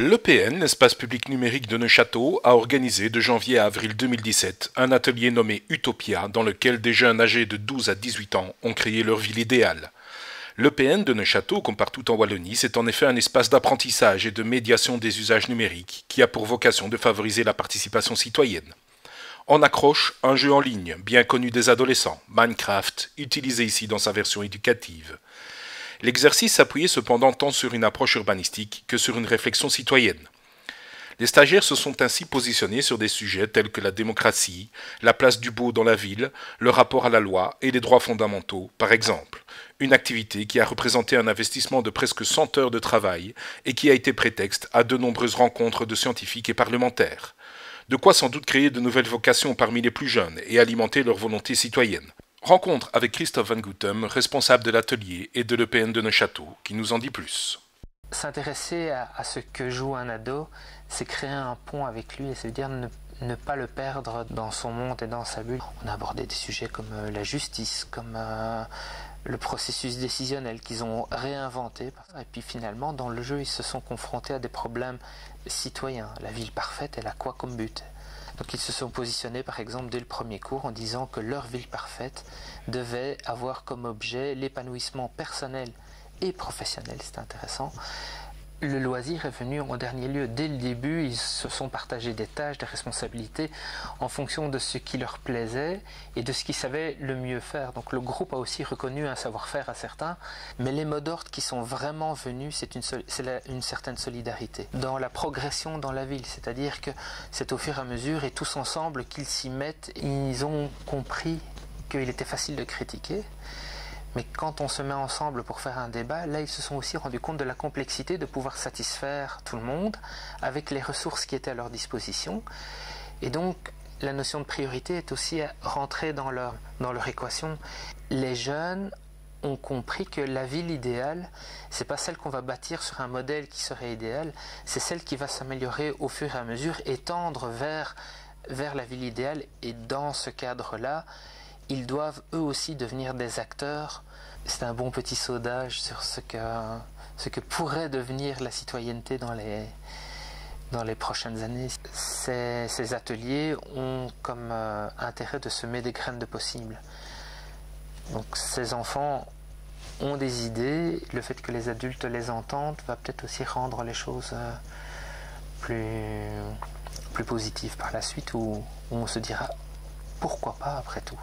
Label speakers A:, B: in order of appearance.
A: L'EPN, l'espace public numérique de Neuchâtel, a organisé de janvier à avril 2017 un atelier nommé Utopia dans lequel des jeunes âgés de 12 à 18 ans ont créé leur ville idéale. L'EPN de Neuchâtel, comme partout en Wallonie, c'est en effet un espace d'apprentissage et de médiation des usages numériques qui a pour vocation de favoriser la participation citoyenne. En accroche, un jeu en ligne, bien connu des adolescents, Minecraft, utilisé ici dans sa version éducative. L'exercice s'appuyait cependant tant sur une approche urbanistique que sur une réflexion citoyenne. Les stagiaires se sont ainsi positionnés sur des sujets tels que la démocratie, la place du beau dans la ville, le rapport à la loi et les droits fondamentaux, par exemple. Une activité qui a représenté un investissement de presque 100 heures de travail et qui a été prétexte à de nombreuses rencontres de scientifiques et parlementaires. De quoi sans doute créer de nouvelles vocations parmi les plus jeunes et alimenter leur volonté citoyenne. Rencontre avec Christophe Van Goutem, responsable de l'atelier et de l'EPN de Neuchâtel, qui nous en dit plus.
B: S'intéresser à ce que joue un ado, c'est créer un pont avec lui et ça veut dire ne pas le perdre dans son monde et dans sa bulle. On a abordé des sujets comme la justice, comme le processus décisionnel qu'ils ont réinventé. Et puis finalement, dans le jeu, ils se sont confrontés à des problèmes citoyens. La ville parfaite, elle a quoi comme but ? Donc ils se sont positionnés par exemple dès le premier cours en disant que leur ville parfaite devait avoir comme objet l'épanouissement personnel et professionnel, c'est intéressant. Le loisir est venu en dernier lieu. Dès le début, ils se sont partagés des tâches, des responsabilités en fonction de ce qui leur plaisait et de ce qu'ils savaient le mieux faire. Donc le groupe a aussi reconnu un savoir-faire à certains, mais les mots d'ordre qui sont vraiment venus, c'est une certaine solidarité. Dans la progression dans la ville, c'est-à-dire que c'est au fur et à mesure et tous ensemble qu'ils s'y mettent, ils ont compris qu'il était facile de critiquer. Mais quand on se met ensemble pour faire un débat, là ils se sont aussi rendus compte de la complexité de pouvoir satisfaire tout le monde avec les ressources qui étaient à leur disposition. Et donc la notion de priorité est aussi rentrée dans leur équation. Les jeunes ont compris que la ville idéale, c'est pas celle qu'on va bâtir sur un modèle qui serait idéal, c'est celle qui va s'améliorer au fur et à mesure et tendre vers la ville idéale. Et dans ce cadre-là, ils doivent eux aussi devenir des acteurs. C'est un bon petit saut d'âge sur ce que pourrait devenir la citoyenneté dans les prochaines années. Ces ateliers ont comme intérêt de semer des graines de possible. Donc ces enfants ont des idées, le fait que les adultes les entendent va peut-être aussi rendre les choses plus positives par la suite, où on se dira pourquoi pas après tout.